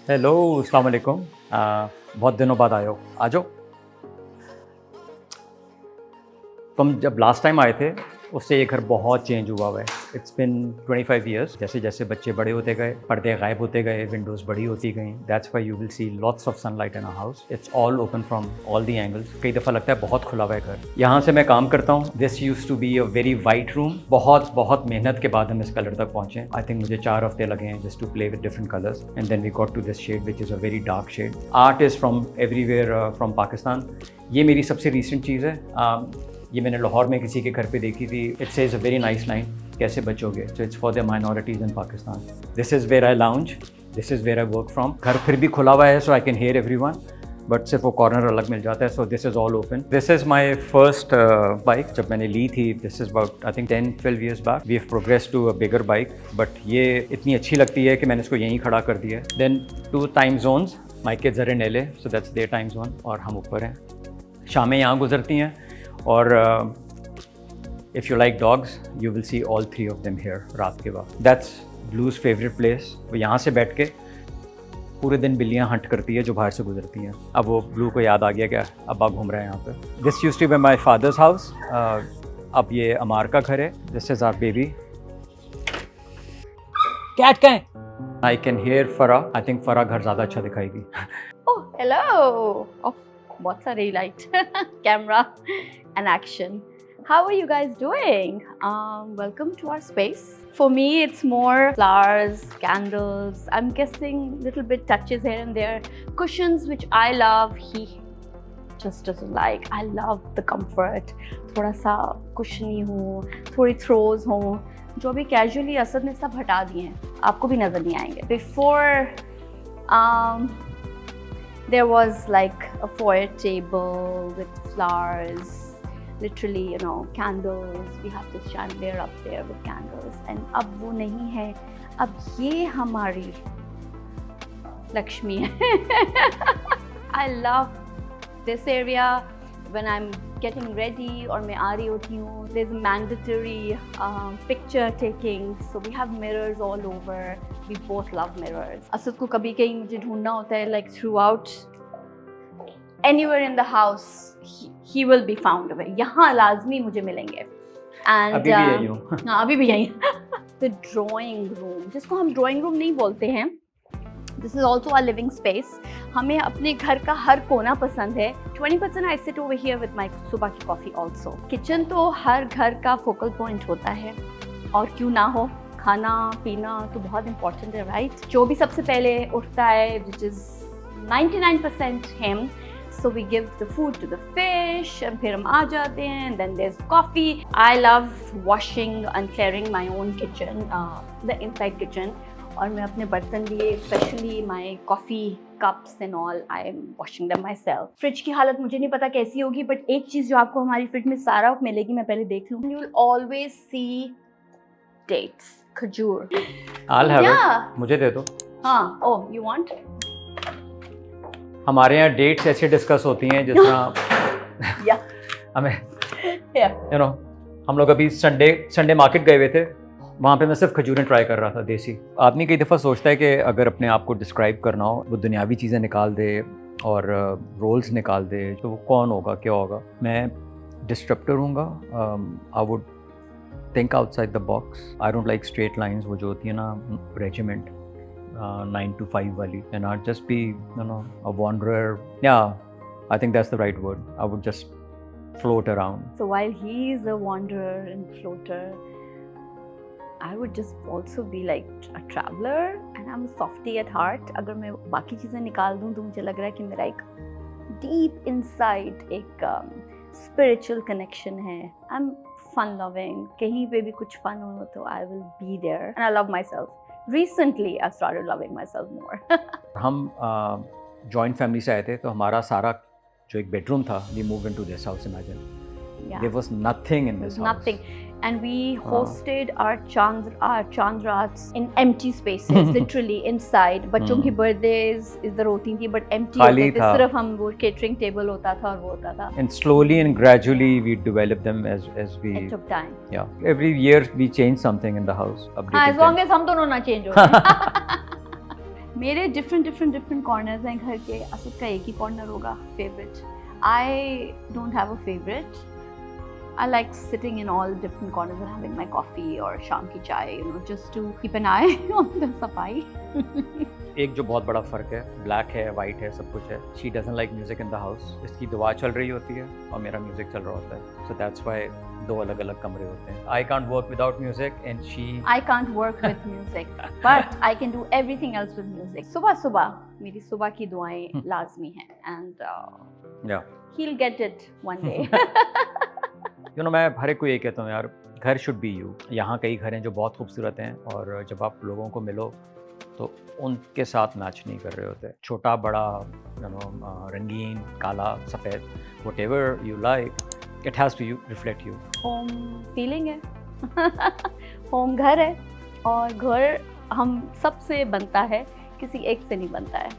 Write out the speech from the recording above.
Hello, अस्सलाम वालेकुम। बहुत दिनों बाद आए हो, आ जाओ। तुम जब लास्ट टाइम आए थे उससे ये घर बहुत चेंज हुआ हुआ है। It's been 25 years. जैसे जैसे बच्चे बड़े होते गए, पर्दे गायब होते गए, विंडोज़ बड़ी होती गई। That's why you will see lots of sunlight in a house. It's all open from all the angles. कई दफ़ा लगता है बहुत खुला हुआ है घर। यहाँ से मैं काम करता हूँ। This use to be a very white room. बहुत बहुत मेहनत के बाद हम इस कलर तक पहुँचे। आई थिंक मुझे 4 हफ्ते लगे हैं just to play with different colours and then we got to this shade which is a very dark shade. Art is from everywhere from Pakistan. ये मेरी सबसे रिसेंट चीज़ है। ये मैंने लाहौर में किसी के घर पे देखी थी। It says a very nice line, कैसे बचोगे? So it's for the minorities in Pakistan. This is where I lounge, this is where I work from. घर फिर भी खुला हुआ है so I can hear everyone, but सिर्फ वो कॉर्नर अलग मिल जाता है। So this is all open. This is my first bike जब मैंने ली थी। This is about I think 10-12 years back. We have progress to a bigger bike, but ये इतनी अच्छी लगती है कि मैंने इसको यहीं खड़ा कर दिया है। Then 2 time zones, my kids are in LA, so that's their time zone और हम ऊपर हैं। शामें यहाँ गुजरती हैं और if you like dogs you will see all 3 of them here रात के वक्त। that's Blue's favorite place। वो यहाँ से बैठ के पूरे दिन बिल्लियाँ हंट करती है जो बाहर से गुजरती हैं। अब वो ब्लू को याद आ गया क्या अब्बा घूम रहे हैं यहाँ पे। This used to be my father's house. अब ये अमार का घर है। This is our baby cat. कहाँ है? आई कैन हियर फरा। आई थिंक फरा घर ज़्यादा अच्छा दिखाएगी। Oh, hello. Oh, बहुत सारे light, camera, and action. How are you guys doing? Welcome to our space. For me, it's more flowers, candles. I'm guessing little bit touches here and there. Cushions, which I love. He just doesn't like. I love the comfort. थोड़ा सा cushiony हो, थोड़ी throws हो, जो भी casually Asad ने सब हटा दिए हैं, आपको भी नजर नहीं आएंगे. Before, there was like a foyer table with flowers. Literally, you know, candles. We have this chandelier up there with candles. And अब वो नहीं है. अब ये हमारी लक्ष्मी है. I love this area when I'm getting ready और मैं आ रही होती हूँ. There's mandatory picture taking. So we have mirrors all over. We both love mirrors. Asad को कभी कहीं मुझे ढूंढना होता है, like throughout anywhere in the house he will be found away. यहाँ लाजमी मुझे मिलेंगे. And अभी भी यही हूँ। हाँ अभी भी यही. The drawing room, जिसको हम drawing room नहीं बोलते हैं, this is also our living space. हमें अपने घर का हर कोना पसंद है. 20% I sit over here with my सुबह की coffee also. Kitchen तो हर घर का focal point होता है और क्यों ना हो. खाना पीना तो बहुत important है, right? जो भी सबसे पहले उठता है, which is 99% him. So we give the food to the fish and फिर हम आ जाते हैं, and then there's coffee. I love washing and clearing my own kitchen, the inside kitchen. और मैं अपने बर्तन लिए, especially my coffee cups and all, I am washing them myself. Fridge की हालत मुझे नहीं पता कैसी होगी, but एक चीज़ जो आपको हमारी फ्रिज में सारा मिलेगी, मैं पहले देख लूँ. You will always see dates, खजूर. I'll have it. मुझे दे दो. हाँ, oh, you want? हमारे यहाँ डेट्स ऐसे डिस्कस होती हैं जिस तरह हमें यू नो हम लोग अभी संडे मार्केट गए हुए थे. वहाँ पे मैं सिर्फ खजूरें ट्राई कर रहा था देसी. आदमी कई दफ़ा सोचता है कि अगर अपने आप को डिस्क्राइब करना हो, वो दुनियावी चीज़ें निकाल दे और रोल्स निकाल दे, तो वो कौन होगा, क्या होगा. मैं डिस्ट्रप्टर हूँगा. I would think outside the box. I don't like straight lines, वो जो होती है ना regiment 9 to 5 wali, and I'd just be, you know, a wanderer. Yeah, I think that's the right word. I would just float around. So while he is a wanderer and floater, I would just also be like a traveler, and I'm a softie at heart. अगर मैं बाकी चीज़ें निकाल दूँ तो मुझे लग रहा है कि मेरा एक deep inside एक spiritual connection है. I'm fun loving. कहीं पे भी कुछ fun हो तो I will be there, and I love myself. Recently, I've started loving myself more. हम जॉइंट फैमिली से आए थे, तो हमारा सारा जो एक बेडरूम था, we moved into this house. Imagine, there was nothing in this house. Nothing, and we hosted our Chandrats in empty spaces, literally inside. बच्चों की birthdays इधर होती थी, but empty होते थे. सिर्फ हम वो catering table होता था और वो होता था. And slowly and gradually we developed them as we. It took time. Yeah, every year we changed something in the house. As long as हम दोनों ना change हो. मेरे डिफरेंट कॉर्नर्स हैं घर के, असद का एक ही कॉर्नर होगा favourite. I don't have a favourite. I like sitting in all different corners and having my coffee or शाम की चाय, you know, just to keep an eye on the सफाई. एक जो बहुत बड़ा फ़र्क है, ब्लैक है, वाइट है, सब कुछ है. She doesn't like music in the house. इसकी दुआ चल रही होती है और मेरा म्यूज़िक चल रहा होता है. सो दैट्स व्हाई दो अलग अलग कमरे होते हैं. I can't work without music and she. I can't work with music, but I can do everything else with music. सुबह मेरी सुबह की दुआएं लाजमी हैं, and या he'll get it one day. You know, मैं हर एक को ये कहता हूँ यार, घर शुड बी यू. यहाँ कई घर हैं जो बहुत खूबसूरत हैं और जब आप लोगों को मिलो तो उनके साथ मैच नहीं कर रहे होते. छोटा बड़ा, यू नो, रंगीन, काला, सफ़ेद, what ever you like, it has to you reflect you. Home feeling है. होम घर है, और घर हम सबसे बनता है, किसी एक से नहीं बनता है.